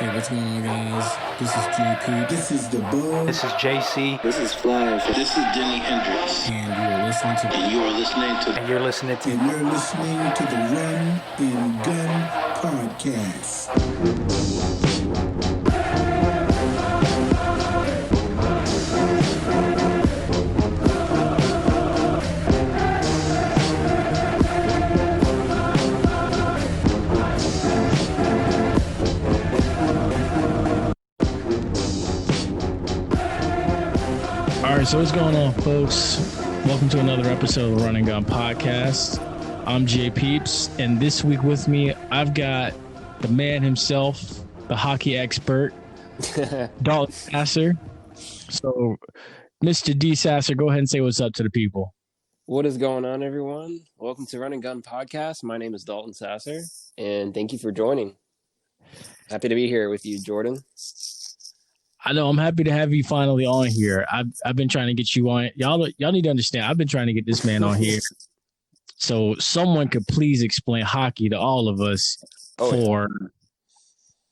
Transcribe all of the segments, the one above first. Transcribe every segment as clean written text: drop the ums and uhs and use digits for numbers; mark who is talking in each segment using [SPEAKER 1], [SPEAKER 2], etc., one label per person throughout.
[SPEAKER 1] Hey, what's going on, guys? This is JPeeps.
[SPEAKER 2] This is the Bug.
[SPEAKER 3] This is JC.
[SPEAKER 4] This is Flash. This is Denny Hendricks.
[SPEAKER 1] And you're listening to...
[SPEAKER 4] And you are listening to...
[SPEAKER 3] And you're listening to...
[SPEAKER 2] And you're listening to the Run and Gun Podcast.
[SPEAKER 1] All right, so what's going on, folks? Welcome to another episode of the Run and Gun Podcast. I'm JPeeps, and this week with me, I've got the man himself, the hockey expert, D-Sassor. So, Mr. D-Sassor, go ahead and say what's up to the people.
[SPEAKER 5] What is going on, everyone? Welcome to Run and Gun Podcast. My name is D-Sassor, and thank you for joining. Happy to be here with you, Jordan.
[SPEAKER 1] I know I'm happy to have you finally on here. I've been trying to get you on. Y'all need to understand. I've been trying to get this man on here, so someone could please explain hockey to all of us for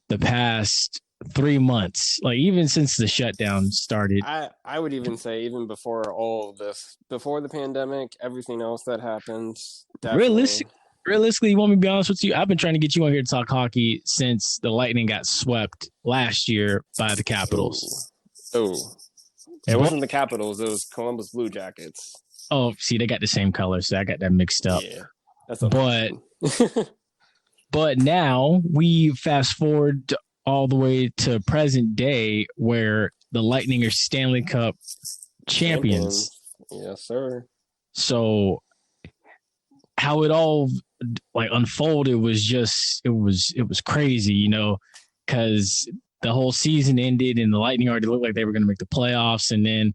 [SPEAKER 1] the past 3 months, like even since the shutdown started.
[SPEAKER 5] I would even say even before all of this, before the pandemic, everything else that happened. Realistically, you want me to be honest with you? I've been trying to get you on here to talk hockey since the Lightning got swept last year by the Capitals. It wasn't the Capitals. It was Columbus Blue Jackets.
[SPEAKER 1] Oh, see, they got the same colors, so I got that mixed up.
[SPEAKER 5] Yeah, that's okay.
[SPEAKER 1] But now we fast forward all the way to present day where the Lightning are Stanley Cup champions.
[SPEAKER 5] Yes, sir.
[SPEAKER 1] So how it all unfolded was just it was crazy, you know, because the whole season ended and the Lightning already looked like they were going to make the playoffs, and then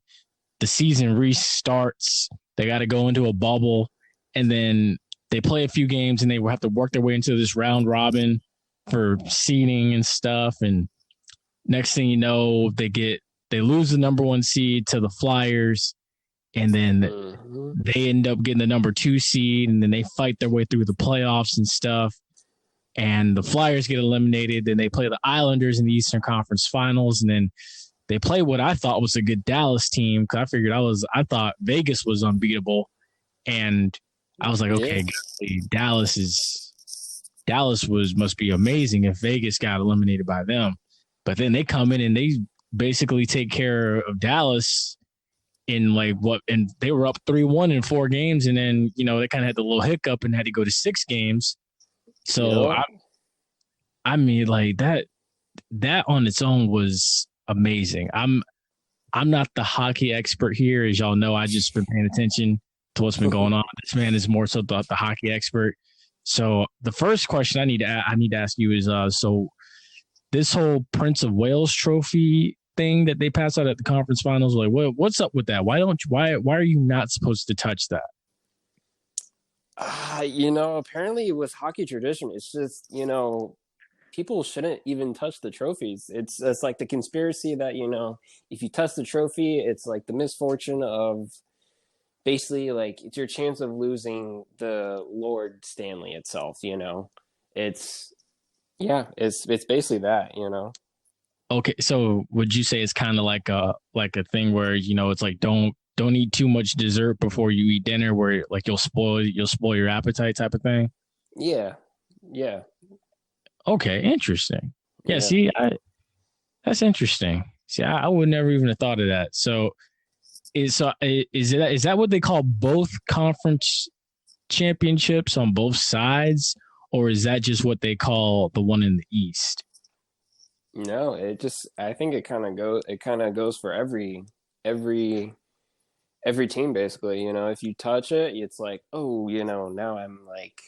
[SPEAKER 1] the season restarts. They got to go into a bubble, and then they play a few games, and they will have to work their way into this round robin for seeding and stuff. And next thing you know, they lose the number 1 seed to the Flyers. And then they end up getting the number 2 seed, and then they fight their way through the playoffs and stuff. And the Flyers get eliminated. Then they play the Islanders in the Eastern Conference Finals, and then they play what I thought was a good Dallas team, because I thought Vegas was unbeatable, and I was like, okay, Dallas must be amazing if Vegas got eliminated by them. But then they come in and they basically take care of Dallas. And they were up 3-1 in 4 games, and then, you know, they kind of had the little hiccup and had to go to 6 games. So I mean, like that on its own was amazing. I'm not the hockey expert here, as y'all know. I just been paying attention to what's been going on. This man is more so the hockey expert. So the first question I need to ask you is, so this whole Prince of Wales trophy thing that they passed out at the conference finals, like what's up with that? Why are you not supposed to touch that?
[SPEAKER 5] You know, apparently with hockey tradition, it's just, you know, people shouldn't even touch the trophies. It's like the conspiracy that, you know, if you touch the trophy, it's like the misfortune of basically, like, it's your chance of losing the Lord Stanley itself, you know. It's basically that, you know.
[SPEAKER 1] Okay, so would you say it's kind of like a thing where, you know, it's like don't eat too much dessert before you eat dinner, where like you'll spoil your appetite type of thing?
[SPEAKER 5] Yeah.
[SPEAKER 1] Okay, interesting. Yeah. See, that's interesting. See, I would never even have thought of that. So is that what they call both conference championships on both sides, or is that just what they call the one in the East?
[SPEAKER 5] No, I think it kind of goes for every team, basically. You know, if you touch it, it's like, oh, you know, now I'm like,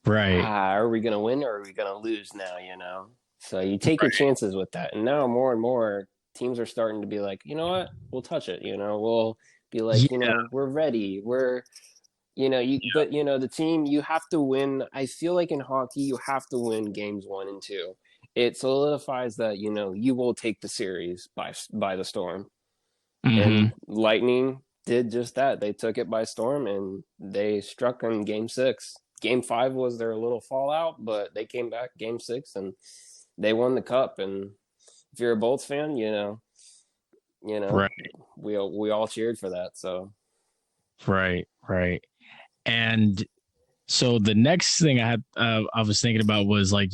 [SPEAKER 1] right.
[SPEAKER 5] Are we gonna win or are we gonna lose now? You know, so you take your chances with that. And now more and more teams are starting to be like, you know what, we'll touch it. You know, we'll be like, you know, we're ready. We're, you know, but you know, the team, you have to win. I feel like in hockey, you have to win games 1 and 2. It solidifies that, you know, you will take the series by the storm. Mm-hmm. And Lightning did just that. They took it by storm, and they struck in Game 6. Game 5 was their little fallout, but they came back Game 6 and they won the cup, and if you're a Bolts fan,
[SPEAKER 1] Right.
[SPEAKER 5] we all cheered for that. So
[SPEAKER 1] Right. And so the next thing I was thinking about was like,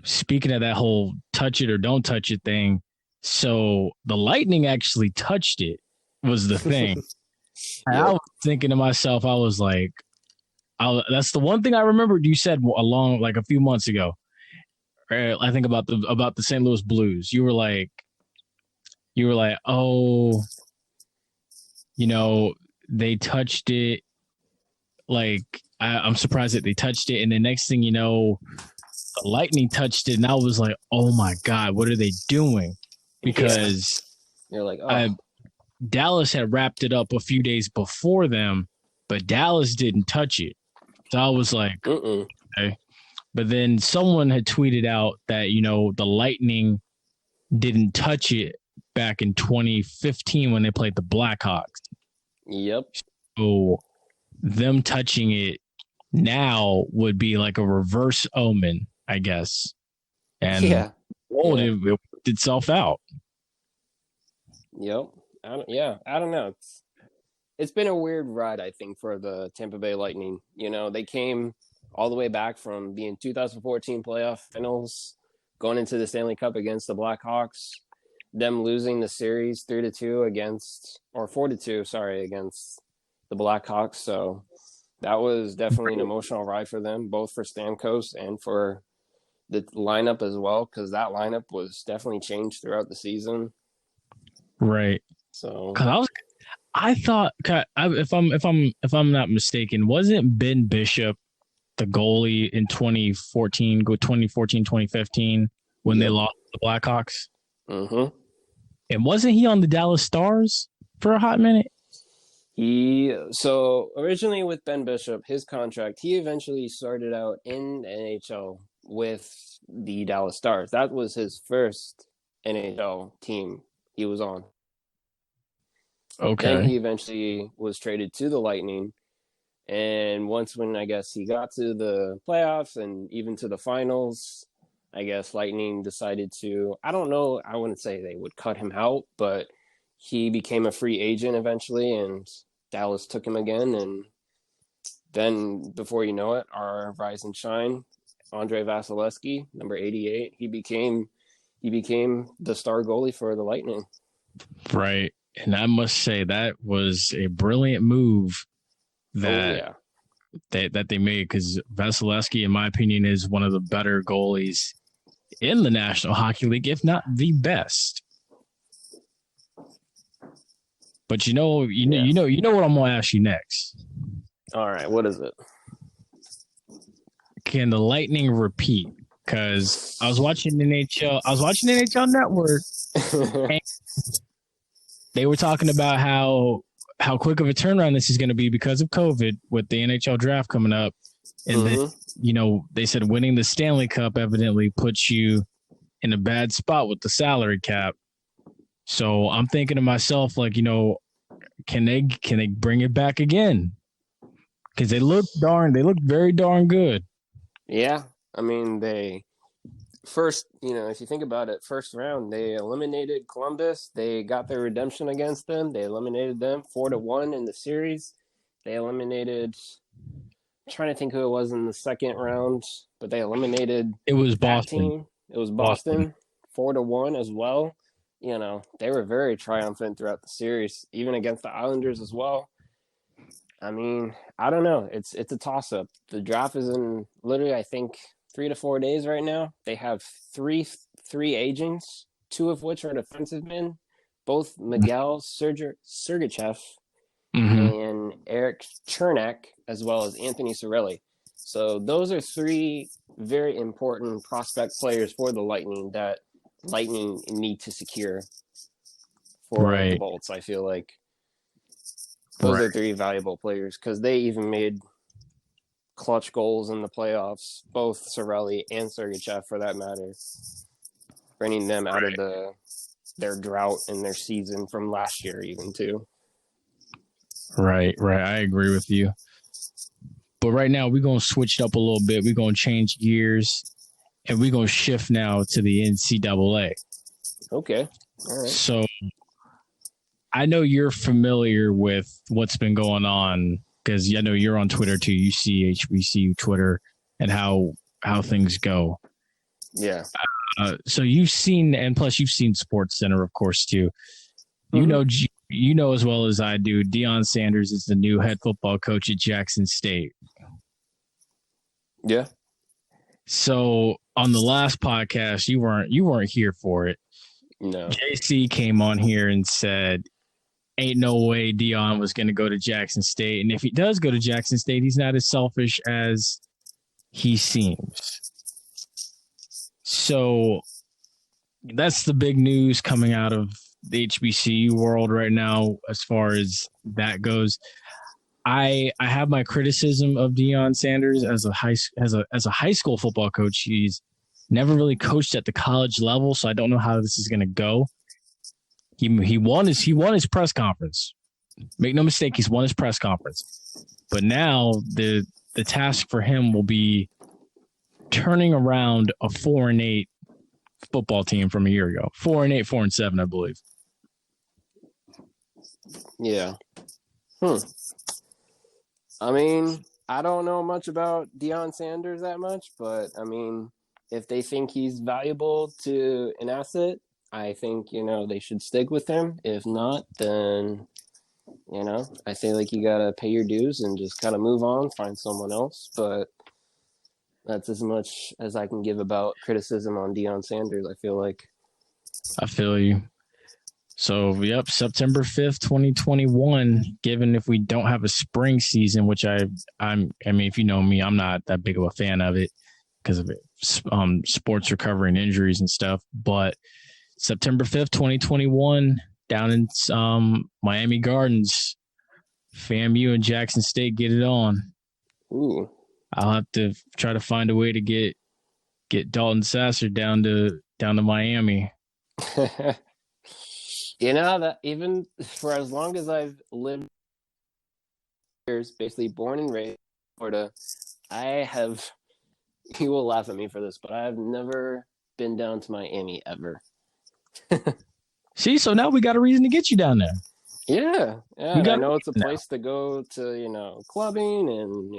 [SPEAKER 1] speaking of that whole touch it or don't touch it thing. So the Lightning actually touched it was the thing. And I was thinking to myself, I was like, that's the one thing I remembered you said like a few months ago. I think about the St. Louis Blues. You were like, oh, they touched it. Like, I'm surprised that they touched it. And the next thing you know, the Lightning touched it. And I was like, oh my God, what are they doing? Because
[SPEAKER 5] you're like, oh.
[SPEAKER 1] Dallas had wrapped it up a few days before them, but Dallas didn't touch it. So I was like, okay. But then someone had tweeted out that, the Lightning didn't touch it back in 2015 when they played the Blackhawks.
[SPEAKER 5] Yep.
[SPEAKER 1] So them touching it now would be like a reverse omen, I guess. And it worked itself out.
[SPEAKER 5] Yep. I don't know. It's been a weird ride, I think, for the Tampa Bay Lightning. They came all the way back from being 2014 playoff finals, going into the Stanley Cup against the Blackhawks, them losing the series 3-2 4-2, against the Blackhawks. So that was definitely an emotional ride for them, both for Stamkos and for the lineup as well, because that lineup was definitely changed throughout the season.
[SPEAKER 1] Right.
[SPEAKER 5] So
[SPEAKER 1] I thought, if I'm not mistaken, wasn't Ben Bishop the goalie in 2015 when they lost the Blackhawks?
[SPEAKER 5] Mm-hmm.
[SPEAKER 1] And wasn't he on the Dallas Stars for a hot minute?
[SPEAKER 5] So originally with Ben Bishop, his contract, he eventually started out in the NHL with the Dallas Stars. That was his first NHL team he was on.
[SPEAKER 1] Okay.
[SPEAKER 5] Then he eventually was traded to the Lightning. And when I guess he got to the playoffs and even to the finals, I guess Lightning decided to, I don't know, I wouldn't say they would cut him out, but he became a free agent eventually, and Dallas took him again. And then before you know it, our rise and shine, Andrei Vasilevsky, number 88, he became the star goalie for the Lightning.
[SPEAKER 1] Right. And I must say that was a brilliant move that they made, because Vasilevsky, in my opinion, is one of the better goalies in the National Hockey League, if not the best. But you know what I'm gonna ask you next.
[SPEAKER 5] All right, what is it?
[SPEAKER 1] Can the Lightning repeat? Because I was watching NHL Network. And they were talking about how quick of a turnaround this is going to be because of COVID with the NHL draft coming up. And then, they said winning the Stanley Cup evidently puts you in a bad spot with the salary cap. So I'm thinking to myself, like, can they bring it back again? Because they look very darn good.
[SPEAKER 5] Yeah. I mean, first, if you think about it, first round, they eliminated Columbus. They got their redemption against them. They eliminated them 4-1 in the series. They eliminated, I'm trying to think who it was in the second round, but they eliminated
[SPEAKER 1] it was Boston.
[SPEAKER 5] Team. It was Boston 4-1 as well. They were very triumphant throughout the series, even against the Islanders as well. I mean, I don't know. It's a toss-up. The draft is in literally, I think, 3 to 4 days right now. They have three agents, 2 of which are defensive men, both Miguel Sergachev and Eric Chernak, as well as Anthony Cirelli. So those are 3 very important prospect players for the Lightning that Lightning need to secure for the Bolts. I feel like those are 3 valuable players, because they even made clutch goals in the playoffs, both Cirelli and Sergachev for that matter, bringing them out of their drought in their season from last year even too.
[SPEAKER 1] Right. I agree with you. But right now we're going to switch it up a little bit. We're going to change gears, and we're gonna shift now to the NCAA.
[SPEAKER 5] Okay. All right.
[SPEAKER 1] So I know you're familiar with what's been going on because I know you're on Twitter too. You see HBCU Twitter and how things go.
[SPEAKER 5] Yeah.
[SPEAKER 1] So you've seen, and plus you've seen Sports Center, of course, too. You know as well as I do. Deion Sanders is the new head football coach at Jackson State.
[SPEAKER 5] Yeah.
[SPEAKER 1] So on the last podcast, you weren't here for it.
[SPEAKER 5] No.
[SPEAKER 1] JC came on here and said, "Ain't no way Deion was going to go to Jackson State, and if he does go to Jackson State, he's not as selfish as he seems." So that's the big news coming out of the HBCU world right now, as far as that goes. I have my criticism of Deion Sanders as a high school football coach. He's never really coached at the college level, so I don't know how this is going to go. He won his press conference. Make no mistake, he's won his press conference. But now the task for him will be turning around a 4-8 football team from a year ago. 4-8, 4-7, I believe.
[SPEAKER 5] Yeah. I mean, I don't know much about Deion Sanders that much, but I mean, if they think he's valuable to an asset, I think, they should stick with him. If not, then, I say like you got to pay your dues and just kind of move on, find someone else. But that's as much as I can give about criticism on Deion Sanders, I feel like.
[SPEAKER 1] I feel you. So, yep, September 5th, 2021, given if we don't have a spring season, which I mean, if you know me, I'm not that big of a fan of it because of sports recovery and injuries and stuff. But September 5th, 2021, down in Miami Gardens, FAMU and Jackson State get it on.
[SPEAKER 5] Ooh.
[SPEAKER 1] I'll have to try to find a way to get Dalton Sasser down to Miami.
[SPEAKER 5] That even for as long as I've lived years, basically born and raised in Florida, you will laugh at me for this, but I have never been down to Miami ever.
[SPEAKER 1] See, so now we got a reason to get you down there.
[SPEAKER 5] Yeah. I know it's a place to go to, clubbing and,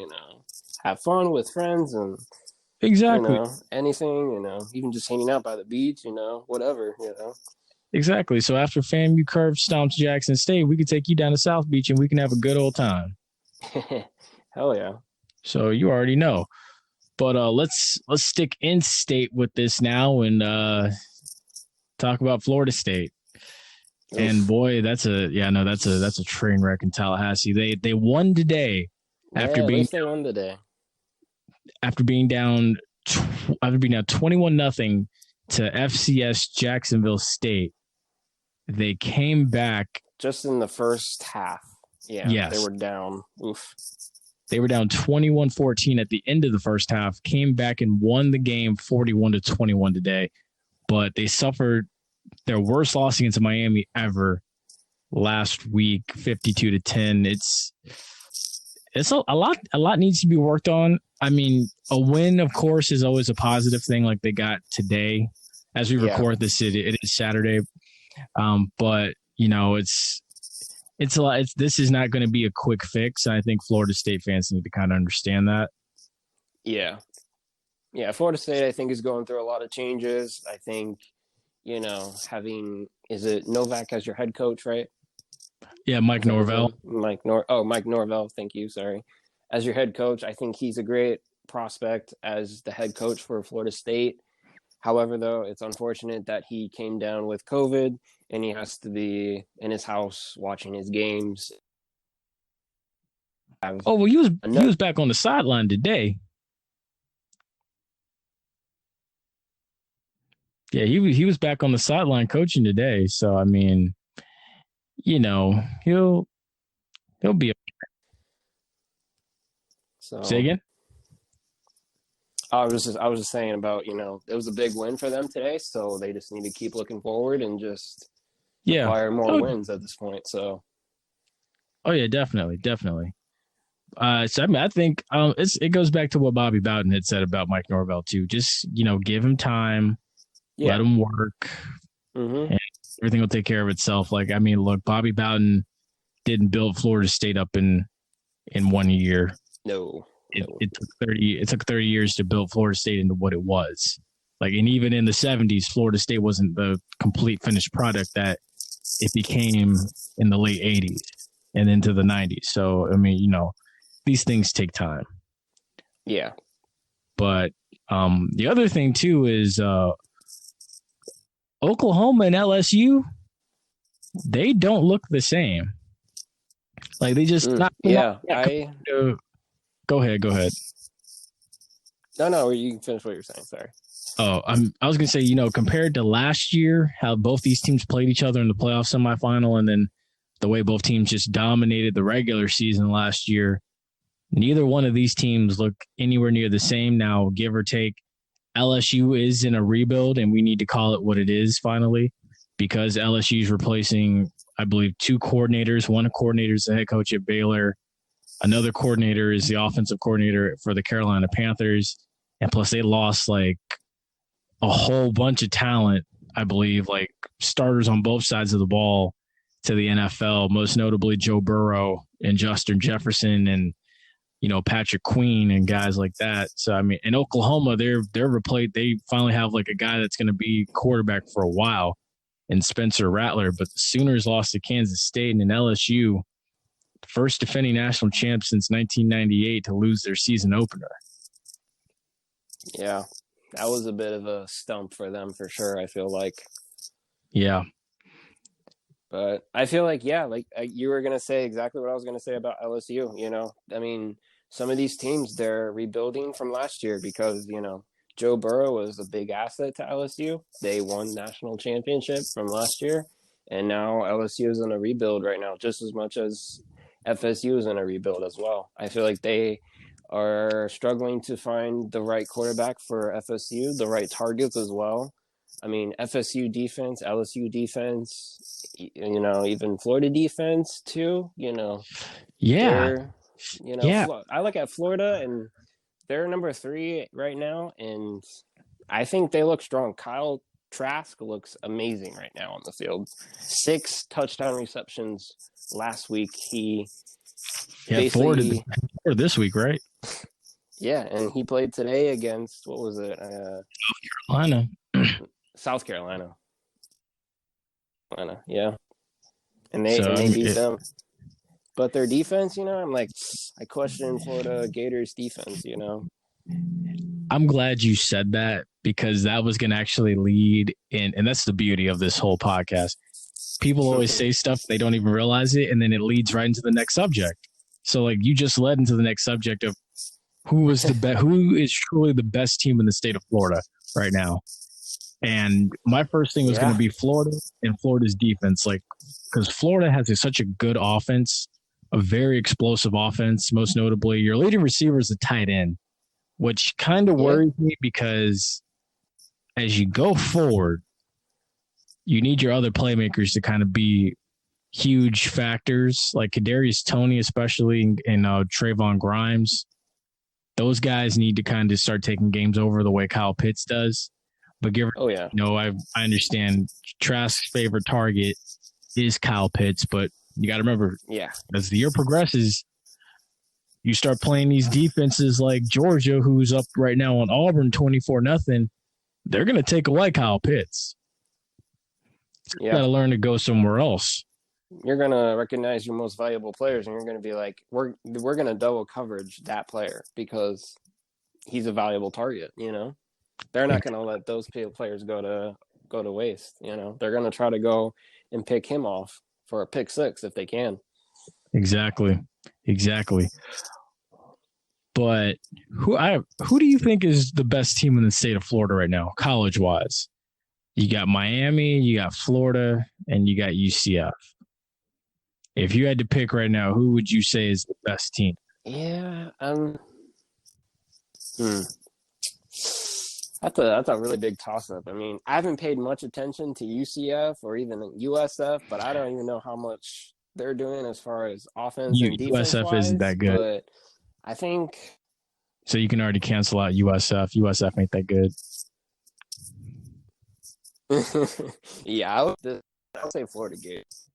[SPEAKER 5] have fun with friends and
[SPEAKER 1] exactly,
[SPEAKER 5] anything, even just hanging out by the beach, whatever,
[SPEAKER 1] Exactly. So after FAMU curve stomps Jackson State, we could take you down to South Beach and we can have a good old time.
[SPEAKER 5] Hell yeah.
[SPEAKER 1] So you already know. But let's stick in state with this now and talk about Florida State. Oof. And boy, that's a train wreck in Tallahassee. They won today after being down 21-0 to FCS Jacksonville State. They came back
[SPEAKER 5] just in the first half. Yeah, yes. They were down. Oof.
[SPEAKER 1] They were down 21-14 at the end of the first half, came back and won the game 41-21 today. But they suffered their worst loss against Miami ever last week, 52-10. It's a lot needs to be worked on. I mean, a win, of course, is always a positive thing like they got today. As we record this, it is Saturday. But, it's a lot. This is not going to be a quick fix. I think Florida State fans need to kind of understand that.
[SPEAKER 5] Yeah. Yeah, Florida State, I think, is going through a lot of changes. I think, is it Novak as your head coach, right?
[SPEAKER 1] Yeah, Mike Norvell.
[SPEAKER 5] Mike Norvell. Thank you. Sorry. As your head coach, I think he's a great prospect as the head coach for Florida State. However, though, it's unfortunate that he came down with COVID and he has to be in his house watching his games.
[SPEAKER 1] Oh, well, he was back on the sideline today. Yeah, he was back on the sideline coaching today. So, I mean, he'll be.
[SPEAKER 5] So,
[SPEAKER 1] say again?
[SPEAKER 5] I was just saying about, it was a big win for them today, so they just need to keep looking forward and just acquire more wins at this point. So,
[SPEAKER 1] oh yeah, definitely. So I mean, I think it goes back to what Bobby Bowden had said about Mike Norvell too. Just give him time, let
[SPEAKER 5] Yeah.
[SPEAKER 1] him work,
[SPEAKER 5] Mm-hmm.
[SPEAKER 1] and everything will take care of itself. Like I mean, look, Bobby Bowden didn't build Florida State up in 1 year.
[SPEAKER 5] No.
[SPEAKER 1] It took 30 years to build Florida State into what it was. Like, and even in the 70s, Florida State wasn't the complete finished product that it became in the late 80s and into the 90s. So, I mean, these things take time.
[SPEAKER 5] Yeah.
[SPEAKER 1] But the other thing, too, is Oklahoma and LSU, they don't look the same. Like, they just
[SPEAKER 5] yeah.
[SPEAKER 1] Go ahead.
[SPEAKER 5] No, you can finish what you're saying. Sorry.
[SPEAKER 1] Oh, I was gonna say, compared to last year, how both these teams played each other in the playoff semifinal, and then the way both teams just dominated the regular season last year, neither one of these teams look anywhere near the same. Now, give or take, LSU is in a rebuild, and we need to call it what it is finally, because LSU is replacing, I believe, two coordinators. One coordinator is the head coach at Baylor. Another coordinator is the offensive coordinator for the Carolina Panthers. And plus, they lost like a whole bunch of talent, I believe, like starters on both sides of the ball to the NFL, most notably Joe Burrow and Justin Jefferson and, Patrick Queen and guys like that. So, I mean, in Oklahoma, they're replaced. They finally have like a guy that's going to be quarterback for a while in Spencer Rattler. But the Sooners lost to Kansas State, and in LSU, first defending national champ since 1998 to lose their season opener.
[SPEAKER 5] Yeah, that was a bit of a stump for them for sure, I feel like.
[SPEAKER 1] Yeah.
[SPEAKER 5] But I feel like, you were going to say exactly what I was going to say about LSU, I mean, some of these teams, they're rebuilding from last year because, Joe Burrow was a big asset to LSU. They won national championship from last year, and now LSU is in a rebuild right now, just as much as FSU is in a rebuild as well. I feel like they are struggling to find the right quarterback for FSU, the right targets as well. I mean, FSU defense, LSU defense, even Florida defense too,
[SPEAKER 1] Yeah.
[SPEAKER 5] I look at Florida and they're number 3 right now, and I think they look strong. Kyle Trask looks amazing right now on the field. 6 touchdown receptions last week. He basically
[SPEAKER 1] four this week, right?
[SPEAKER 5] Yeah, and he played today against, what was it? South Carolina. Yeah. And they beat them. But their defense, I'm like, I question Florida Gators defense,
[SPEAKER 1] I'm glad you said that, because that was going to actually lead in, and that's the beauty of this whole podcast. People always say stuff, they don't even realize it, and then it leads right into the next subject. So, like, you just led into the next subject of who is truly the best team in the state of Florida right now. And my first thing was going to be Florida and Florida's defense, like, because Florida has such a good offense, a very explosive offense. Most notably, your leading receiver is a tight end, which kind of worries me, because as you go forward, you need your other playmakers to kind of be huge factors, like Kadarius Toney, especially, and Trayvon Grimes. Those guys need to kind of start taking games over the way Kyle Pitts does. But I understand Trask's favorite target is Kyle Pitts, but you got to remember, as the year progresses, you start playing these defenses like Georgia, who's up right now on Auburn 24-0. They're going to take away Kyle Pitts. You got to learn to go somewhere else.
[SPEAKER 5] You're going to recognize your most valuable players, and you're going to be like, we're going to double coverage that player because he's a valuable target, They're not going to let those players go to waste, They're going to try to go and pick him off for a pick 6 if they can.
[SPEAKER 1] Exactly. But who do you think is the best team in the state of Florida right now, college-wise? You got Miami, you got Florida, and you got UCF. If you had to pick right now, who would you say is the best team?
[SPEAKER 5] Yeah, That's a really big toss-up. I mean, I haven't paid much attention to UCF or even USF, but I don't even know how much they're doing as far as offense and defense
[SPEAKER 1] USF isn't
[SPEAKER 5] wise,
[SPEAKER 1] that good.
[SPEAKER 5] but I think
[SPEAKER 1] So you can already cancel out USF. USF ain't that good.
[SPEAKER 5] yeah, I would say Florida Gators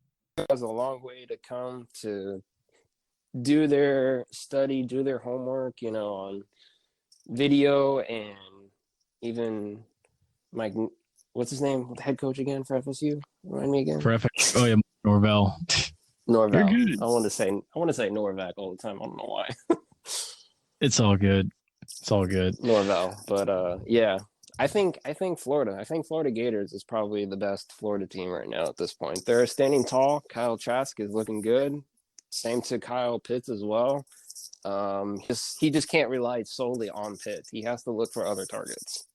[SPEAKER 5] has a long way to come to do their study, do their homework, on video, and even Mike, what's his name? The head coach again for FSU? Remind me again.
[SPEAKER 1] Oh yeah, Norvell. You're
[SPEAKER 5] Norvell.
[SPEAKER 1] good.
[SPEAKER 5] I want to say Norvac all the time. I don't know why.
[SPEAKER 1] It's all good. It's all good.
[SPEAKER 5] Norvell, but yeah, I think Florida. I think Florida Gators is probably the best Florida team right now at this point. They're standing tall. Kyle Trask is looking good. Same to Kyle Pitts as well. He just can't rely solely on Pitts. He has to look for other targets.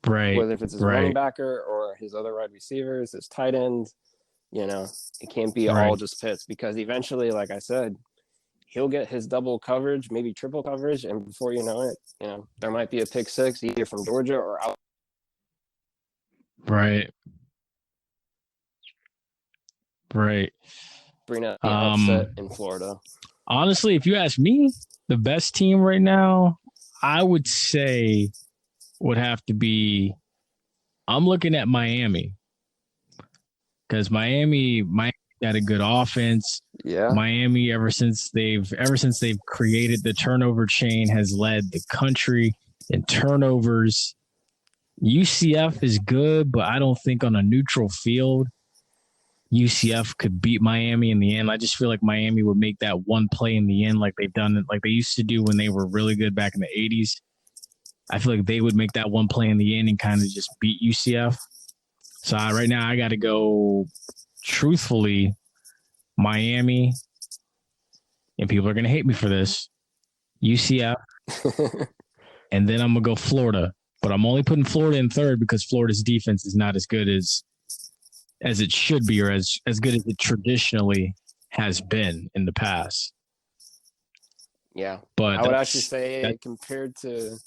[SPEAKER 1] Right.
[SPEAKER 5] Whether if it's his running backer or his other wide receivers, his tight end, it can't be all just Pitts, because eventually, like I said, he'll get his double coverage, maybe triple coverage, and before you know it, there might be a pick six either from Georgia or out.
[SPEAKER 1] Right.
[SPEAKER 5] Bring up the upset in Florida.
[SPEAKER 1] Honestly, if you ask me, the best team right now, I would say would have to be. I'm looking at Miami, because Miami got a good offense.
[SPEAKER 5] Yeah.
[SPEAKER 1] Miami, ever since they've created the turnover chain, has led the country in turnovers. UCF is good, but I don't think on a neutral field UCF could beat Miami in the end. I just feel like Miami would make that one play in the end, like they've done it, like they used to do when they were really good back in the 80s. I feel like they would make that one play in the end and kind of just beat UCF. So right now I got to go, truthfully, Miami, and people are going to hate me for this, UCF, and then I'm going to go Florida. But I'm only putting Florida in third because Florida's defense is not as good as it should be, or as good as it traditionally has been in the past.
[SPEAKER 5] Yeah.
[SPEAKER 1] But
[SPEAKER 5] I would actually say, compared to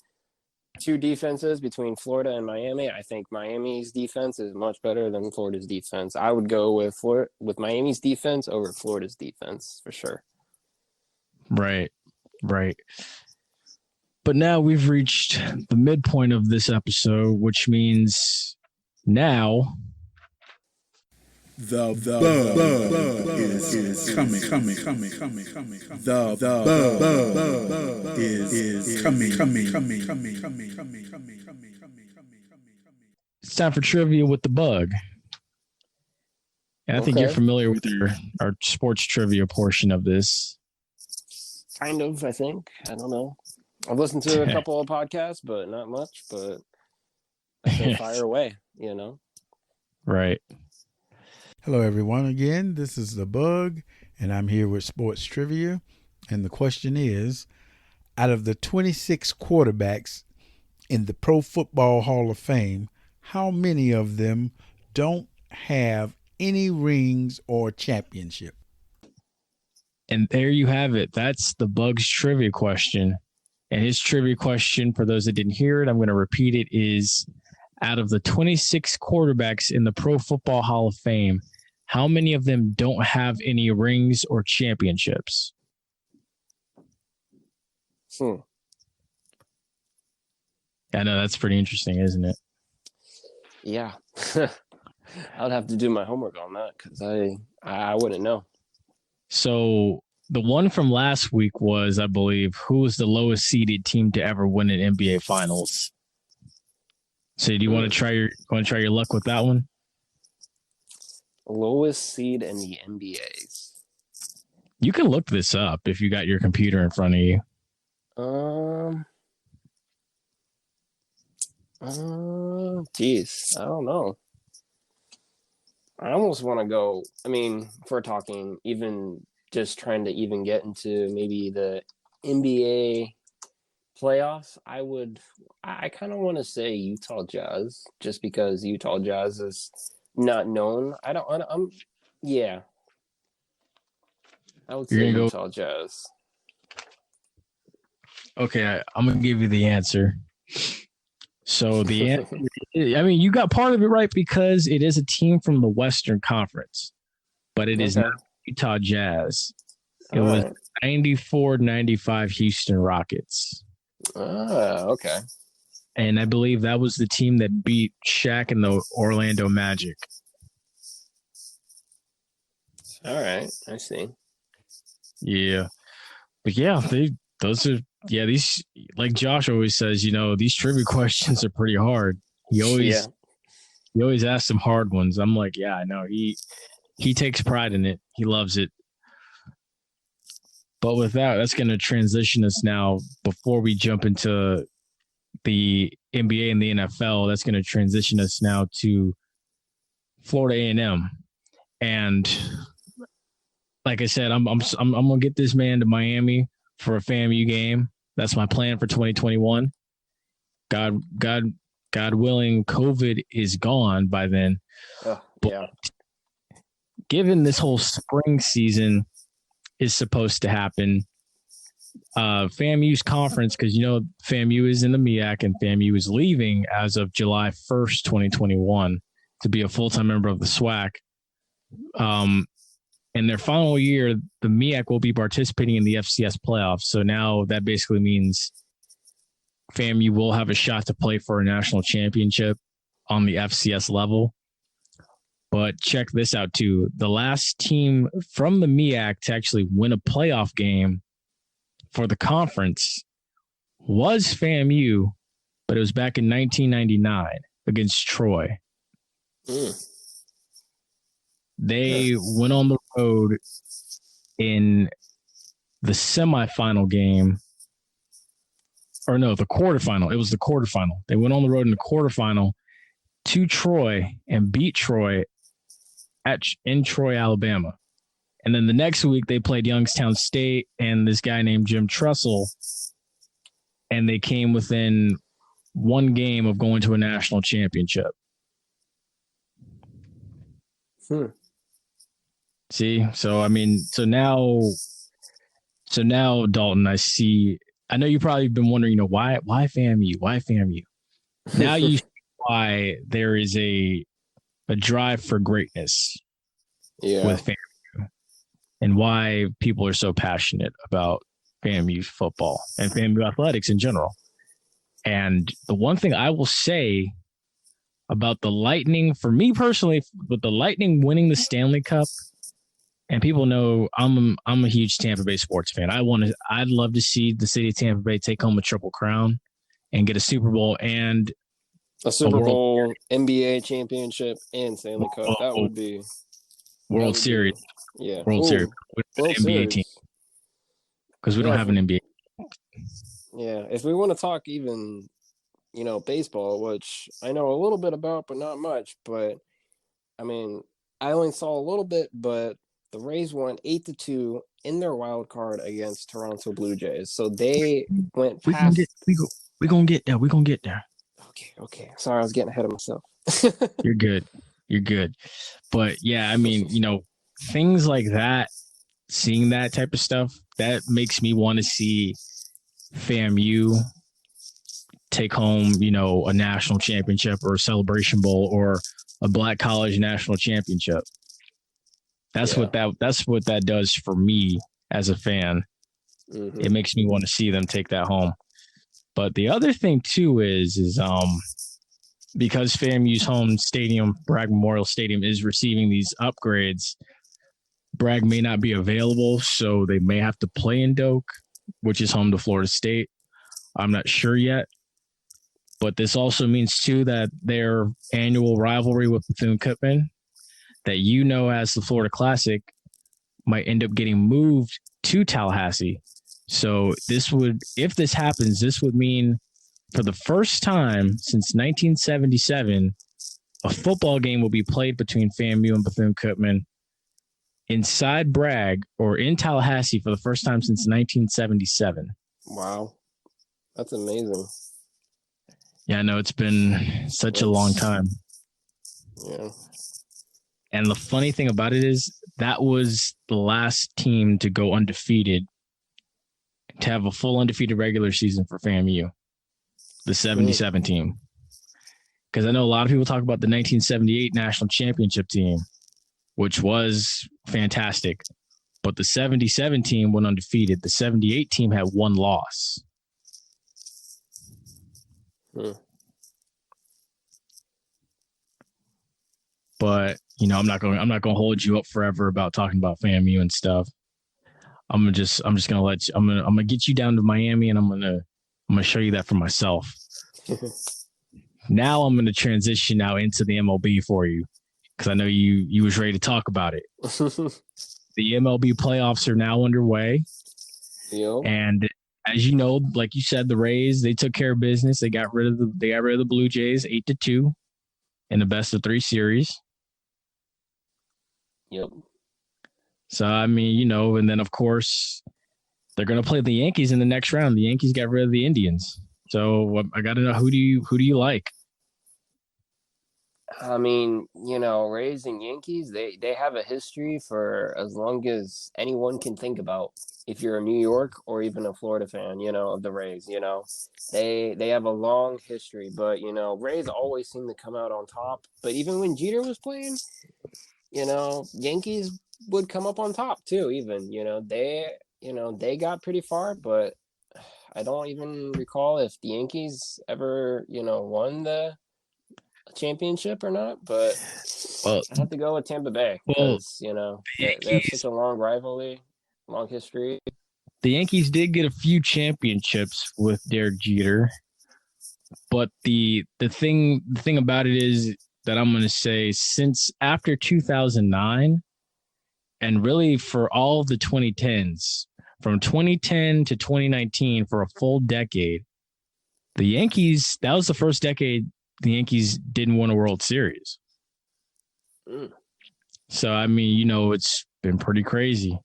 [SPEAKER 5] two defenses between Florida and Miami, I think Miami's defense is much better than Florida's defense. I would go with Miami's defense over Florida's defense for sure.
[SPEAKER 1] Right. But now we've reached the midpoint of this episode, which means now
[SPEAKER 2] the bug is coming. The bug is coming.
[SPEAKER 1] It's time for trivia with the bug. And I think you're familiar with our sports trivia portion of this.
[SPEAKER 5] Kind of, I think. I don't know. I've listened to a couple of podcasts, but not much. But I say fire away,
[SPEAKER 1] Right.
[SPEAKER 3] Hello, everyone. Again, this is The Bug, and I'm here with Sports Trivia. And the question is, out of the 26 quarterbacks in the Pro Football Hall of Fame, how many of them don't have any rings or championship?
[SPEAKER 1] And there you have it. That's the Bug's trivia question. And his trivia question, for those that didn't hear it, I'm going to repeat it, is out of the 26 quarterbacks in the Pro Football Hall of Fame, how many of them don't have any rings or championships? I know, that's pretty interesting, isn't it?
[SPEAKER 5] Yeah. I'd have to do my homework on that because I wouldn't know.
[SPEAKER 1] So the one from last week was, I believe, who was the lowest seeded team to ever win an NBA Finals? So do you want to try your luck with that one?
[SPEAKER 5] Lowest seed in the NBAs.
[SPEAKER 1] You can look this up if you got your computer in front of you.
[SPEAKER 5] Geez, I don't know. I almost want to go. I mean, if we're talking even just trying to even get into maybe the NBA playoffs, I kind of want to say Utah Jazz, just because Utah Jazz is not known. Yeah. I would say Utah Jazz.
[SPEAKER 1] Okay, I'm going to give you the answer. So the answer, I mean, you got part of it right because it is a team from the Western Conference, but it is not Utah Jazz. It
[SPEAKER 5] All
[SPEAKER 1] was
[SPEAKER 5] right.
[SPEAKER 1] 94-95 Houston Rockets.
[SPEAKER 5] Okay.
[SPEAKER 1] And I believe that was the team that beat Shaq and the Orlando Magic.
[SPEAKER 5] All right. I see.
[SPEAKER 1] Yeah. But yeah, these, like Josh always says, these trivia questions are pretty hard. He always asks some hard ones. I'm like, yeah, I know. He takes pride in it. He loves it. But with that's going to transition us now before we jump into the NBA and the NFL. That's going to transition us now to Florida A&M. And like I said, I'm going to get this man to Miami for a FAMU game. That's my plan for 2021. God willing, COVID is gone by then.
[SPEAKER 5] Yeah.
[SPEAKER 1] Given this whole spring season is supposed to happen, FAMU's conference, because FAMU is in the MEAC and FAMU is leaving as of July 1st, 2021 to be a full-time member of the SWAC. In their final year, the MEAC will be participating in the FCS playoffs. So now that basically means FAMU will have a shot to play for a national championship on the FCS level. But check this out, too. The last team from the MEAC to actually win a playoff game for the conference was FAMU, but it was back in 1999 against Troy. They went on the road in the semifinal game. Or no, the quarterfinal. It was the quarterfinal. They went on the road in the quarterfinal to Troy and beat Troy in Troy, Alabama. And then the next week they played Youngstown State and this guy named Jim Tressel, and they came within one game of going to a national championship. See, so now Dalton, I know you've probably been wondering, why FAMU? Why FAMU? Now you see why there is a drive for greatness with FAMU and why people are so passionate about FAMU football and FAMU athletics in general. And the one thing I will say about the Lightning, for me personally, with the Lightning winning the Stanley Cup, and people know I'm a huge Tampa Bay sports fan. I'd love to see the city of Tampa Bay take home a triple crown and get a Super Bowl and
[SPEAKER 5] a Super Bowl, NBA championship, and Stanley Cup. That would be
[SPEAKER 1] World Series. World Series. NBA team, because we don't have an NBA.
[SPEAKER 5] Yeah, if we want to talk even, baseball, which I know a little bit about, but not much. But I only saw a little bit, but the Rays won 8-2 in their wild card against Toronto Blue Jays. So they went past.
[SPEAKER 1] We're gonna get there. We're gonna get there.
[SPEAKER 5] Okay. Sorry, I was getting ahead of myself.
[SPEAKER 1] You're good. But yeah, things like that, seeing that type of stuff, that makes me want to see FAMU take home, a national championship or a Celebration Bowl or a Black College national championship. That's what that does for me as a fan. Mm-hmm. It makes me want to see them take that home. But the other thing too is because FAMU's home stadium, Bragg Memorial Stadium, is receiving these upgrades, Bragg may not be available, so they may have to play in Doak, which is home to Florida State. I'm not sure yet. But this also means too that their annual rivalry with Bethune-Cookman, that as the Florida Classic, might end up getting moved to Tallahassee. So if this happens, this would mean for the first time since 1977, a football game will be played between FAMU and Bethune-Cookman inside Bragg or in Tallahassee for the first time since 1977.
[SPEAKER 5] Wow. That's amazing.
[SPEAKER 1] Yeah, I know, it's been such a long time.
[SPEAKER 5] Yeah.
[SPEAKER 1] And the funny thing about it is that was the last team to go undefeated, to have a full undefeated regular season for FAMU, the 77 team. Because I know a lot of people talk about the 1978 national championship team, which was fantastic. but the 77 team went undefeated. The 78 team had one loss. But, you know, I'm not going to hold you up forever about talking about FAMU and stuff. I'm just going to let you, I'm going to get you down to Miami, and I'm going to show you that for myself. Now I'm going to transition now into the MLB for you, because I know you was ready to talk about it. The MLB playoffs are now underway.
[SPEAKER 5] Yep.
[SPEAKER 1] And as you know, like you said, the Rays, they took care of business. They got rid of the Blue Jays 8-2 in the best of 3 series.
[SPEAKER 5] Yep.
[SPEAKER 1] So, I mean, you know, and then, of course, they're going to play the Yankees in the next round. The Yankees got rid of the Indians. So I got to know, who do you like?
[SPEAKER 5] I mean, you know, Rays and Yankees, they have a history for as long as anyone can think about. If you're a New York or even a Florida fan, you know, of the Rays, you know, they have a long history. But, you know, Rays always seem to come out on top. But even when Jeter was playing, you know, Yankees would come up on top too. Even, you know, they got pretty far, but I don't even recall if the Yankees ever, you know, won the championship or not. But I have to go with Tampa Bay because, you know, they have such a long rivalry, long history.
[SPEAKER 1] The Yankees did get a few championships with Derek Jeter, but the thing about it is that I'm going to say, since after 2009, and really for all of the 2010s, from 2010 to 2019, for a full decade, the Yankees, that was the first decade the Yankees didn't win a World Series. So, I mean, you know, it's been pretty crazy.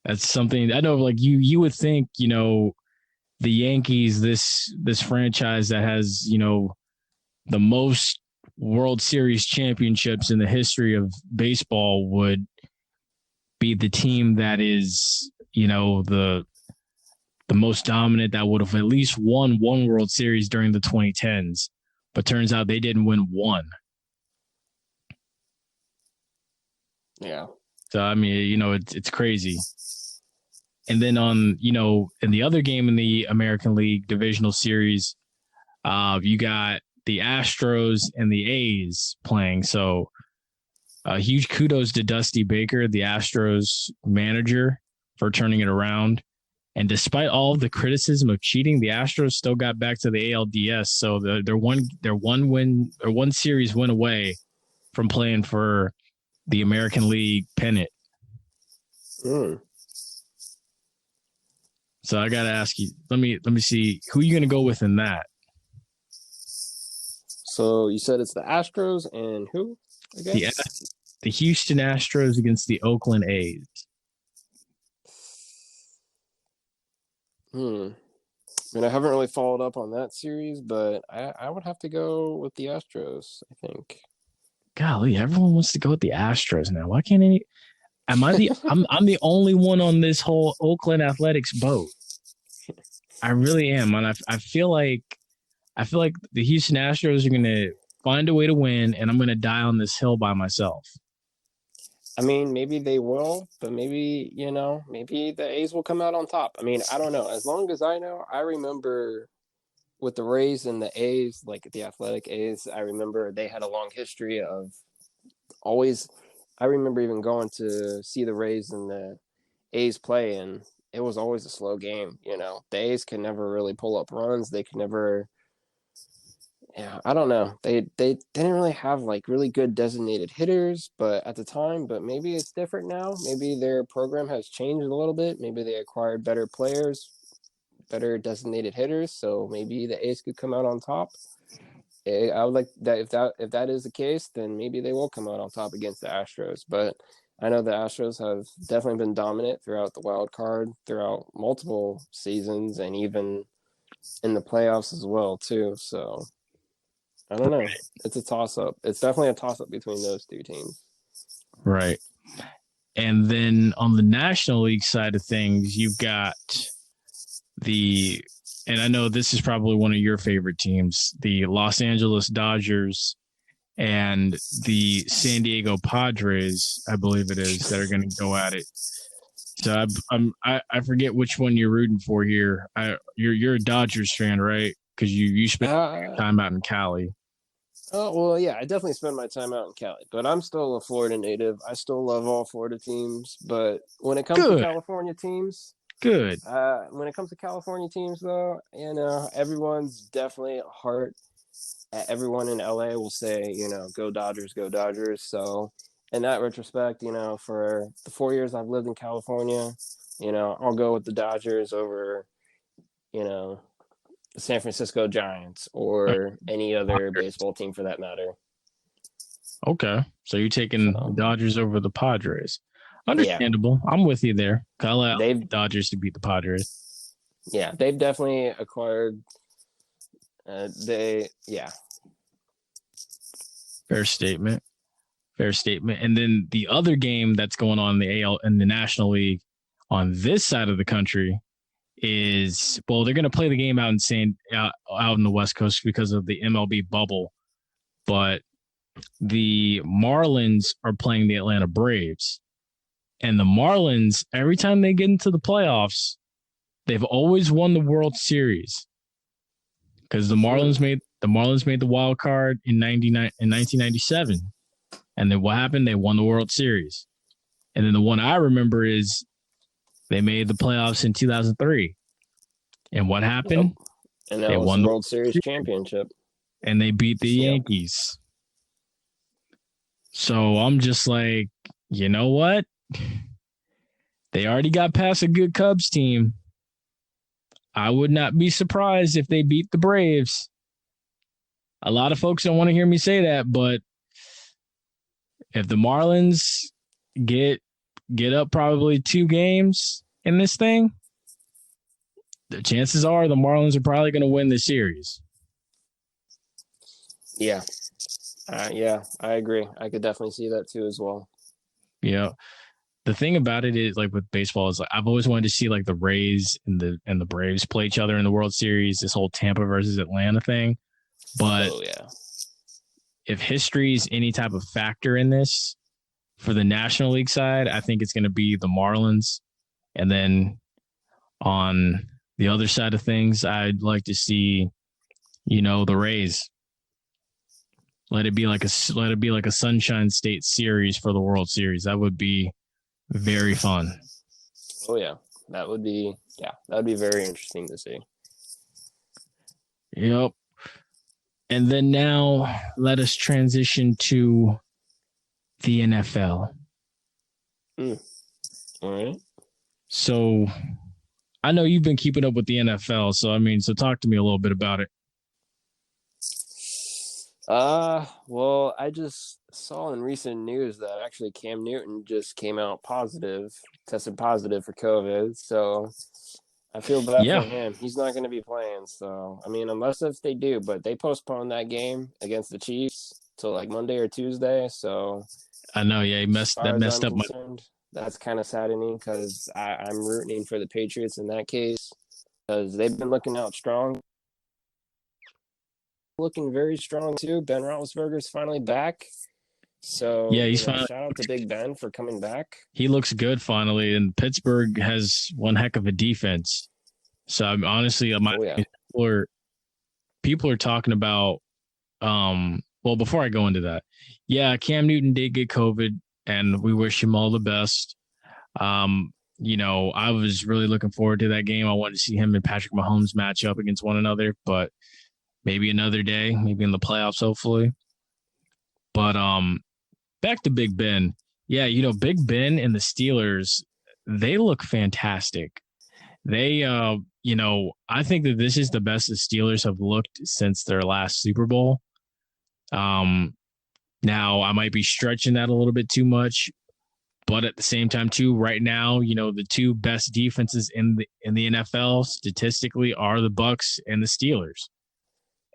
[SPEAKER 1] That's something I know, like you would think, you know, the Yankees, this franchise that has, you know, the most World Series championships in the history of baseball, would be the team that is, you know, the most dominant, that would have at least won one World Series during the 2010s. But turns out they didn't win one.
[SPEAKER 5] Yeah.
[SPEAKER 1] So, I mean, you know, it's crazy. And then on, you know, in the other game in the American League Divisional Series, you got the Astros and the A's playing. So huge kudos to Dusty Baker, the Astros manager, for turning it around. And despite all of the criticism of cheating, the Astros still got back to the ALDS. So they're one series win away from playing for the American League pennant. So I gotta ask you. Let me see, who are you gonna go with in that?
[SPEAKER 5] So you said it's the Astros and who again?
[SPEAKER 1] The Houston Astros against the Oakland A's.
[SPEAKER 5] I mean, I haven't really followed up on that series, but I would have to go with the Astros, I think.
[SPEAKER 1] Golly, everyone wants to go with the Astros now. Why can't any? I'm the only one on this whole Oakland Athletics boat. I really am, and I feel like the Houston Astros are gonna find a way to win, and I'm gonna die on this hill by myself.
[SPEAKER 5] I mean, maybe they will, but maybe, you know, maybe the A's will come out on top. I mean, I don't know. As long as I know, I remember with the Rays and the A's, like the Athletic A's, I remember they had a long history of always. I remember even going to see the Rays and the A's play, and it was always a slow game. You know, the A's could never really pull up runs. They could never. Yeah, I don't know. They didn't really have like really good designated hitters, but at the time, but maybe it's different now. Maybe their program has changed a little bit. Maybe they acquired better players, better designated hitters, so maybe the A's could come out on top. I would like that if that is the case, then maybe they will come out on top against the Astros. But I know the Astros have definitely been dominant throughout the wild card, throughout multiple seasons, and even in the playoffs as well too. So I don't know. It's a toss-up. It's definitely a toss-up between those two teams.
[SPEAKER 1] Right. And then on the National League side of things, you've got and I know this is probably one of your favorite teams, the Los Angeles Dodgers and the San Diego Padres, I believe it is, that are going to go at it. So I forget which one you're rooting for here. You're a Dodgers fan, right? Because you spent time out in Cali.
[SPEAKER 5] Oh, well, yeah, I definitely spend my time out in Cali, but I'm still a Florida native. I still love all Florida teams, but when it comes to California teams, when it comes to California teams, though, everyone's definitely heart. Everyone in LA will say, go Dodgers, go Dodgers. So, in that retrospect, for the 4 years I've lived in California, I'll go with the Dodgers over, the San Francisco Giants or any other baseball team for that matter.
[SPEAKER 1] Okay. So you're taking the Dodgers over the Padres. Understandable. Yeah. I'm with you there. I allow the Dodgers to beat the Padres.
[SPEAKER 5] Yeah, they've definitely acquired.
[SPEAKER 1] Fair statement. And then the other game that's going on in the AL in the National League on this side of the country is, well, they're going to play the game out in the West Coast because of the MLB bubble, but the Marlins are playing the Atlanta Braves, and the Marlins, every time they get into the playoffs, they've always won the World Series because the Marlins made the wild card in 1997, and then what happened? They won the World Series, and then the one I remember is they made the playoffs in 2003. And what happened?
[SPEAKER 5] And they won the World Series championship.
[SPEAKER 1] And they beat the Yankees. So I'm just like, you know what? They already got past a good Cubs team. I would not be surprised if they beat the Braves. A lot of folks don't want to hear me say that, but if the Marlins get up probably 2 games in this thing, the chances are the Marlins are probably going to win the series.
[SPEAKER 5] Yeah. I agree. I could definitely see that too as well.
[SPEAKER 1] Yeah. The thing about it is, like with baseball, is like I've always wanted to see like the Rays and the Braves play each other in the World Series, this whole Tampa versus Atlanta thing. But if history is any type of factor in this, for the National League side, I think it's going to be the Marlins. And then on the other side of things, I'd like to see, the Rays. Let it be like a Sunshine State series for the World Series. That would be very fun.
[SPEAKER 5] Oh yeah, that would be very interesting to see.
[SPEAKER 1] Yep. And then now let us transition to the NFL.
[SPEAKER 5] All right.
[SPEAKER 1] So I know you've been keeping up with the NFL, so talk to me a little bit about it.
[SPEAKER 5] Well, I just saw in recent news that actually Cam Newton just tested positive for COVID. So I feel bad for him. He's not going to be playing. So, unless if they do, but they postponed that game against the Chiefs till like Monday or Tuesday. So
[SPEAKER 1] I know, yeah, he messed up.
[SPEAKER 5] That's kind of saddening because I'm rooting for the Patriots in that case because they've been looking very strong too. Ben Roethlisberger's finally back. So
[SPEAKER 1] yeah, he's finally.
[SPEAKER 5] Shout out to Big Ben for coming back.
[SPEAKER 1] He looks good finally, and Pittsburgh has one heck of a defense. So I'm honestly, people are talking about. Well, before I go into that, Cam Newton did get COVID, and we wish him all the best. I was really looking forward to that game. I wanted to see him and Patrick Mahomes match up against one another, but maybe another day, maybe in the playoffs, hopefully. But back to Big Ben. Yeah, Big Ben and the Steelers, they look fantastic. They, I think that this is the best the Steelers have looked since their last Super Bowl. Now I might be stretching that a little bit too much, but at the same time too, right now, the 2 best defenses in the NFL statistically are the Bucs and the Steelers.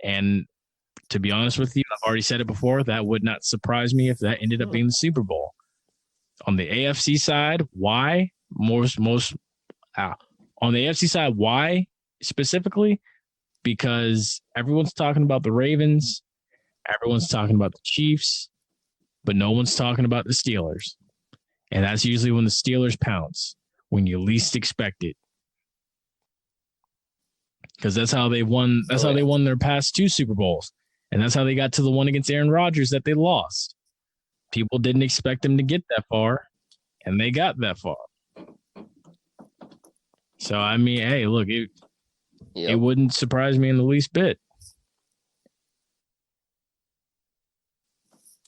[SPEAKER 1] And to be honest with you, I've already said it before, that would not surprise me if that ended up being the Super Bowl. On the AFC side, why? On the AFC side, why specifically? Because everyone's talking about the Ravens. Everyone's talking about the Chiefs, but no one's talking about the Steelers. And that's usually when the Steelers pounce, when you least expect it. Because that's how they won. That's how they won their past 2 Super Bowls. And that's how they got to the one against Aaron Rodgers that they lost. People didn't expect them to get that far, and they got that far. So, I mean, hey, look, it wouldn't surprise me in the least bit.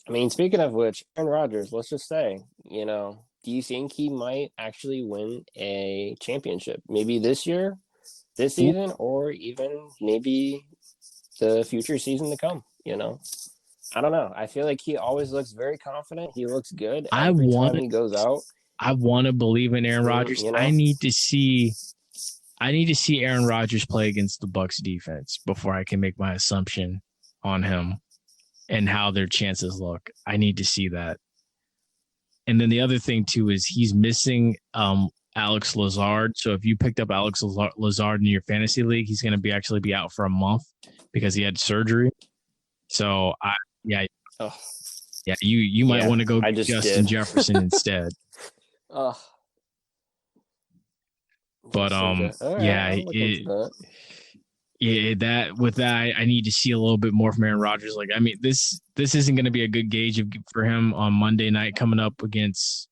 [SPEAKER 5] I mean, speaking of which, Aaron Rodgers, let's just say, do you think he might actually win a championship? Maybe this year, this season, or even maybe the future season to come, I don't know. I feel like he always looks very confident. He looks good every time he goes out.
[SPEAKER 1] I want to believe in Aaron Rodgers. I need to see Aaron Rodgers play against the Bucs defense before I can make my assumption on him and how their chances look. I need to see that. And then the other thing too is he's missing Alex Lazard. So if you picked up Alex Lazard in your fantasy league, he's going to actually be out for a month because he had surgery. So you might want to go get Justin Jefferson instead. But I need to see a little bit more from Aaron Rodgers. Like, I mean, this isn't going to be a good gauge for him on Monday night coming up against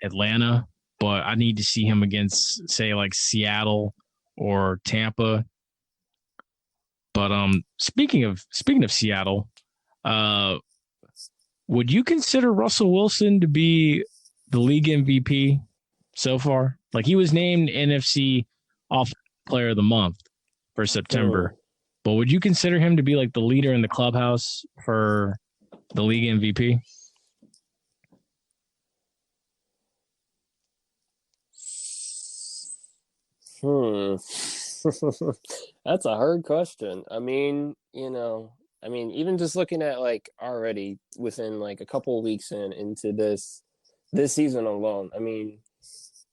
[SPEAKER 1] Atlanta, but I need to see him against, say, like Seattle or Tampa. But speaking of Seattle, would you consider Russell Wilson to be the league MVP so far? Like, he was named NFC Offensive Player of the Month for September, but would you consider him to be like the leader in the clubhouse for the league MVP?
[SPEAKER 5] That's a hard question. I mean, even just looking at like already within like a couple of weeks into this season alone, I mean,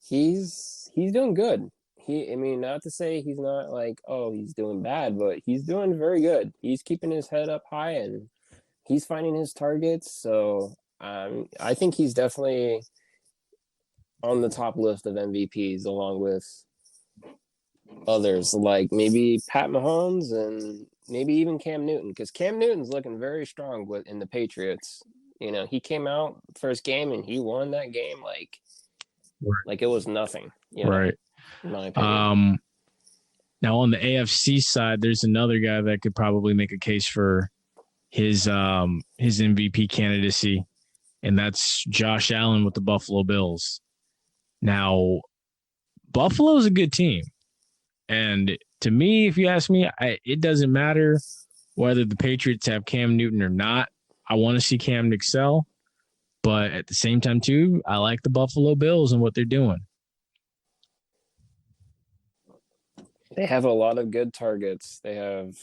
[SPEAKER 5] he's doing good. Not to say he's not like, oh, he's doing bad, but he's doing very good. He's keeping his head up high and he's finding his targets. So I think he's definitely on the top list of MVPs along with others like maybe Pat Mahomes and maybe even Cam Newton, because Cam Newton's looking very strong in the Patriots. He came out first game and he won that game like it was nothing.
[SPEAKER 1] Right.
[SPEAKER 5] In my opinion.
[SPEAKER 1] Now on the AFC side, there's another guy that could probably make a case for his MVP candidacy, and that's Josh Allen with the Buffalo Bills. Now, Buffalo's a good team. And to me, if you ask me, it doesn't matter whether the Patriots have Cam Newton or not. I want to see Cam excel. But at the same time, too, I like the Buffalo Bills and what they're doing.
[SPEAKER 5] They have a lot of good targets. They have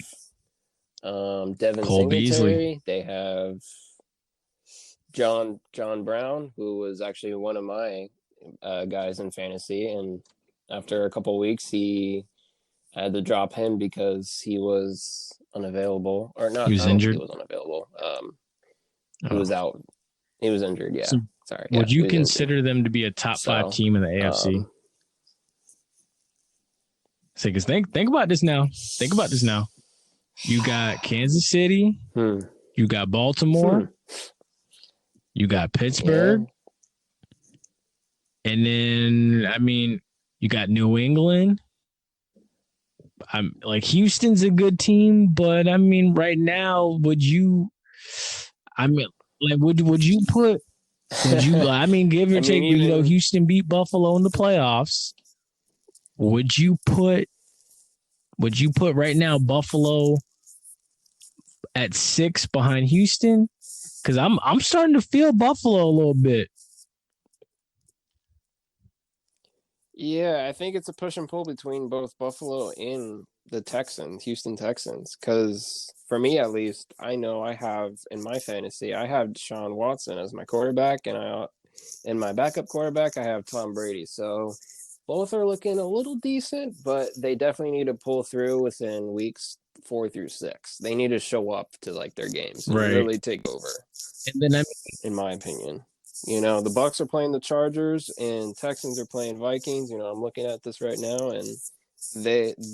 [SPEAKER 5] Devin
[SPEAKER 1] Cole
[SPEAKER 5] Singletary.
[SPEAKER 1] Beasley.
[SPEAKER 5] They have John Brown, who was actually one of my guys in fantasy. And after a couple of weeks, he had to drop him because he was unavailable. Or not.
[SPEAKER 1] He was injured?
[SPEAKER 5] He was unavailable. He was out. He was injured, yeah.
[SPEAKER 1] So
[SPEAKER 5] sorry.
[SPEAKER 1] Would you consider them to be a top 5 team in the AFC? Because think about this now. Think about this now. You got Kansas City. You got Baltimore. You got Pittsburgh. Yeah. And then, you got New England. I'm like, Houston's a good team, but right now, would you put, give or take, Houston beat Buffalo in the playoffs. Would you put right now Buffalo at 6 behind Houston? Because I'm starting to feel Buffalo a little bit.
[SPEAKER 5] Yeah, I think it's a push and pull between both Buffalo and the Houston Texans. Because for me, at least, I know I have in my fantasy, I have Deshaun Watson as my quarterback, and in my backup quarterback, I have Tom Brady. So both are looking a little decent, but they definitely need to pull through within weeks 4 through 6. They need to show up to like their games and
[SPEAKER 1] Right.
[SPEAKER 5] really take over.
[SPEAKER 1] And then
[SPEAKER 5] in my opinion, the Bucks are playing the Chargers and Texans are playing Vikings. I'm looking at this right now, and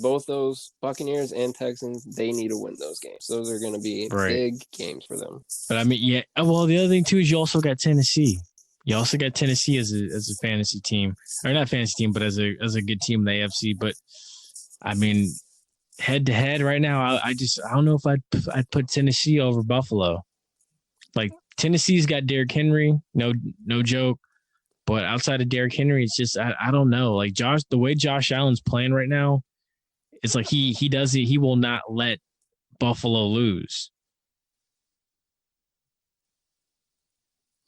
[SPEAKER 5] both those Buccaneers and Texans, they need to win those games. Those are going to be big games for them.
[SPEAKER 1] But yeah. Well, the other thing too is you also got Tennessee. You also got Tennessee as a fantasy team, or not fantasy team, but as a good team in the AFC. But I mean, head to head right now, I don't know if I'd put Tennessee over Buffalo. Like Tennessee's got Derrick Henry, no joke. But outside of Derrick Henry, it's just I don't know. Like the way Josh Allen's playing right now, it's like he does it. He will not let Buffalo lose.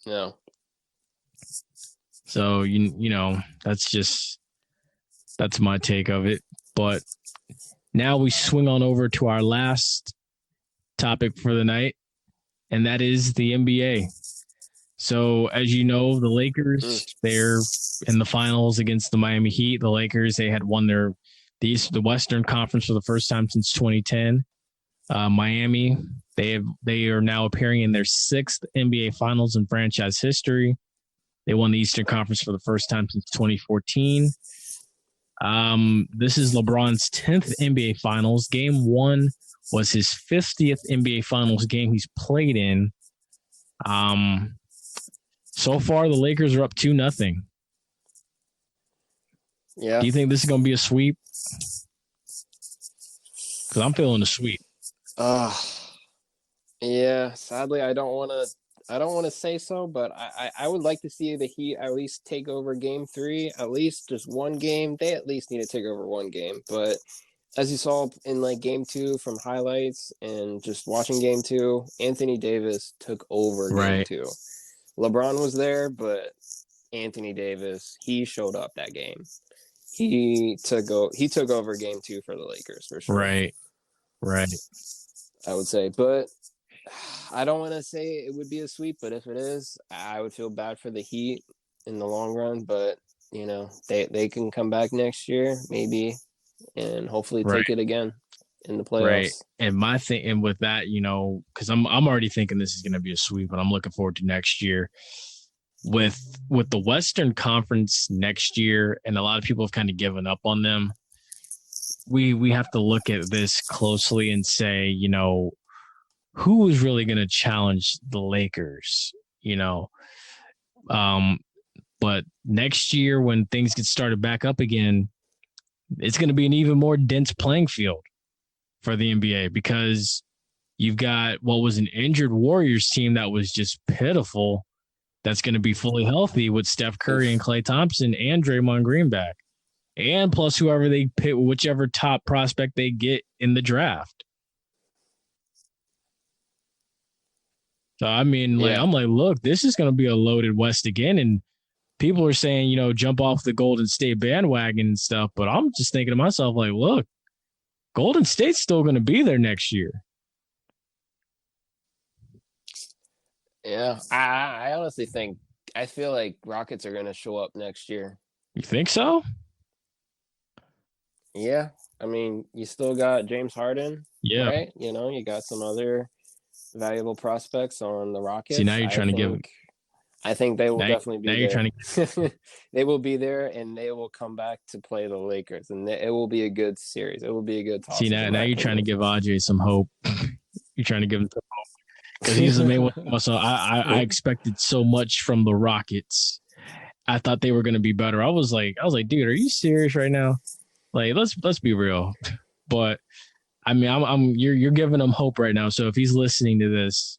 [SPEAKER 5] No.
[SPEAKER 1] So that's my take of it. But now we swing on over to our last topic for the night, and that is the NBA. So as you know, the Lakers, they're in the finals against the Miami Heat. The Lakers, they had won the Western Conference for the first time since 2010. Miami, they are now appearing in their 6th NBA Finals in franchise history. They won the Eastern Conference for the first time since 2014. This is LeBron's 10th NBA Finals. Game 1 was his 50th NBA Finals game he's played in. So far, the Lakers are up 2-0.
[SPEAKER 5] Yeah.
[SPEAKER 1] Do you think this is going to be a sweep? Because I'm feeling a sweep.
[SPEAKER 5] Yeah. Sadly, I don't want to say so, but I would like to see the Heat at least take over Game 3, at least just one game. They at least need to take over one game. But as you saw in like Game 2 from highlights and just watching Game 2, Anthony Davis took over Game 2. LeBron was there, but Anthony Davis, he showed up that game. He took over Game 2 for the Lakers for sure.
[SPEAKER 1] Right.
[SPEAKER 5] I would say, but I don't want to say it would be a sweep, but if it is, I would feel bad for the Heat in the long run. But they can come back next year, maybe, and hopefully take it again in the playoffs.
[SPEAKER 1] Right. And my thing, and with that, because I'm already thinking this is going to be a sweep, and I'm looking forward to next year with the Western Conference next year, and a lot of people have kind of given up on them. We have to look at this closely and say, who is really going to challenge the Lakers, but next year when things get started back up again, it's going to be an even more dense playing field for the NBA because you've got what was an injured Warriors team that was just pitiful. That's going to be fully healthy with Steph Curry and Klay Thompson and Draymond Green back. And plus whoever they pick, whichever top prospect they get in the draft. So, I'm like, look, this is going to be a loaded West again. And people are saying, jump off the Golden State bandwagon and stuff. But I'm just thinking to myself, like, look, Golden State's still going to be there next year.
[SPEAKER 5] Yeah, I honestly I feel like Rockets are going to show up next year.
[SPEAKER 1] You think so?
[SPEAKER 5] Yeah. You still got James Harden.
[SPEAKER 1] Yeah.
[SPEAKER 5] Right? You got some other valuable prospects on the Rockets.
[SPEAKER 1] See, now you're trying to give.
[SPEAKER 5] I think they will definitely be there.
[SPEAKER 1] You're trying to.
[SPEAKER 5] They will be there, and they will come back to play the Lakers, and it will be a good series. It will be a good toss.
[SPEAKER 1] See, now you're trying to give Ajay some hope. You're trying to give him some hope. Because he's the main one. So I expected so much from the Rockets. I thought they were going to be better. I was like, dude, are you serious right now? Like, let's be real. But you're giving him hope right now. So if he's listening to this,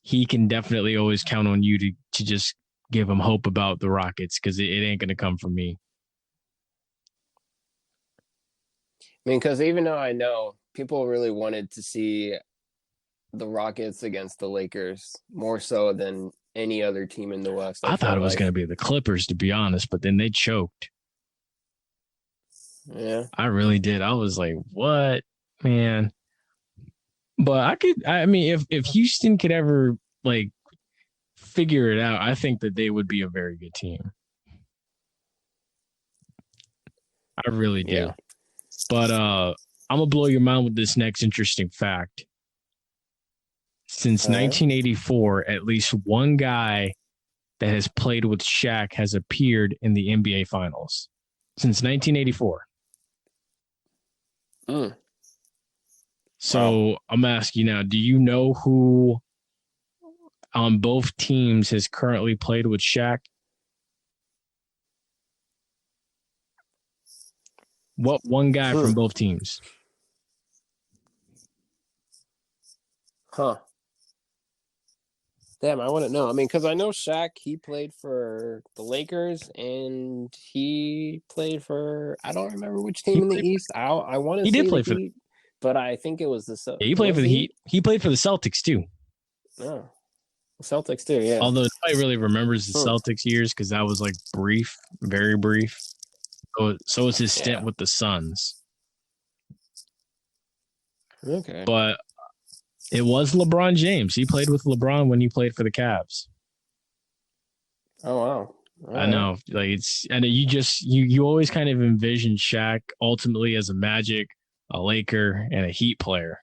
[SPEAKER 1] he can definitely always count on you to just give him hope about the Rockets because it ain't going to come from me.
[SPEAKER 5] Because even though I know people really wanted to see the Rockets against the Lakers more so than any other team in the West.
[SPEAKER 1] I thought it was going to be the Clippers, to be honest, but then they choked.
[SPEAKER 5] Yeah.
[SPEAKER 1] I really did. I was like, what, man? But if Houston could ever figure it out, I think that they would be a very good team. I really do.
[SPEAKER 5] Yeah.
[SPEAKER 1] But I'm gonna blow your mind with this next interesting fact. Since 1984, at least one guy that has played with Shaq has appeared in the NBA Finals. Since 1984. So I'm asking you now, do you know who on both teams has currently played with Shaq? What one guy from both teams?
[SPEAKER 5] Huh. Damn, I wouldn't know. I mean, because I know Shaq, he played for the Lakers, and he played for, I don't remember which team in the East. I want to say the Heat, but I think it was the Celtics.
[SPEAKER 1] Yeah, he played for the Heat. He played for the Celtics, too.
[SPEAKER 5] Oh, the Celtics, too, yeah.
[SPEAKER 1] Although nobody really remembers the Celtics years because that was, like, brief, very brief. So was his stint with the Suns.
[SPEAKER 5] Okay.
[SPEAKER 1] But it was LeBron James. He played with LeBron when he played for the Cavs.
[SPEAKER 5] Oh, wow.
[SPEAKER 1] I know. Like you always kind of envision Shaq ultimately as a Magic, a Laker, and a Heat player.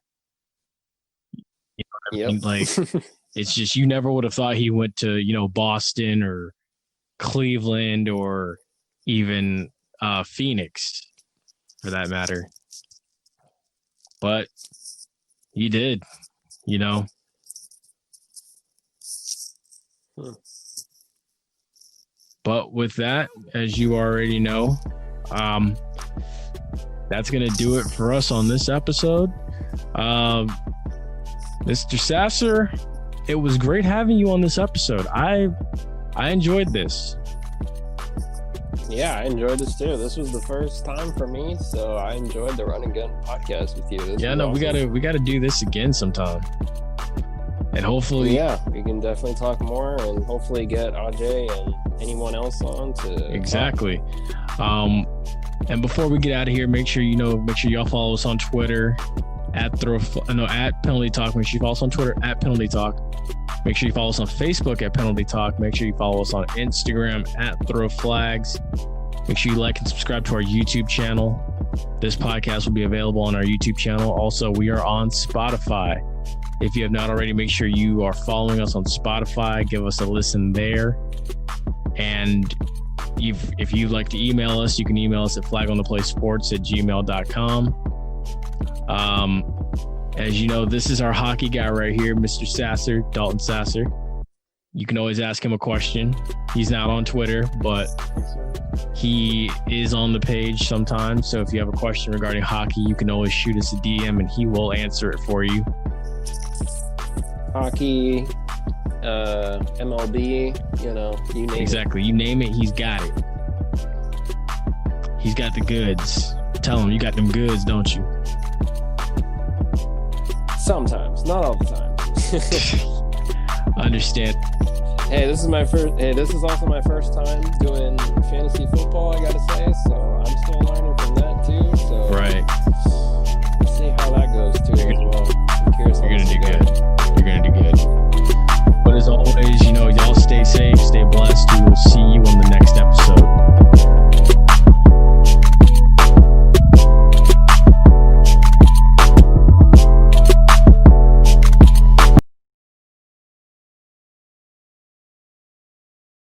[SPEAKER 1] You know what I mean? Like it's just you never would have thought he went to, Boston or Cleveland or even Phoenix for that matter. But he did. But with that, as you already know, that's going to do it for us on this episode. Mr. Sasser, it was great having you on this episode. I enjoyed this.
[SPEAKER 5] Yeah, I enjoyed this too. This was the first time for me, so I enjoyed the Run and Gun podcast with you.
[SPEAKER 1] Awesome. we gotta do this again sometime, and hopefully,
[SPEAKER 5] we can definitely talk more, and hopefully get Ajay and anyone else on to
[SPEAKER 1] exactly. And before we get out of here, make sure y'all follow us on Twitter at Penalty Talk. Make sure you follow us on Twitter at Penalty Talk. Make sure you follow us on Facebook at Penalty Talk. Make sure you follow us on Instagram at Throw Flags. Make sure you like and subscribe to our YouTube channel. This podcast will be available on our YouTube channel. Also, we are on Spotify. If you have not already, make sure you are following us on Spotify. Give us a listen there. And if you'd like to email us, you can email us at flagontheplaysports@gmail.com. As you know, this is our hockey guy right here, Mr. Sasser, Dalton Sasser. You can always ask him a question. He's not on Twitter, but he is on the page sometimes. So if you have a question regarding hockey, you can always shoot us a DM and he will answer it for you.
[SPEAKER 5] Hockey, MLB, you name it.
[SPEAKER 1] Exactly. You name it, he's got it. He's got the goods. Tell him you got them goods, don't you?
[SPEAKER 5] Sometimes, not all the time.
[SPEAKER 1] Understand.
[SPEAKER 5] Hey, this is also my first time doing fantasy football, I gotta say.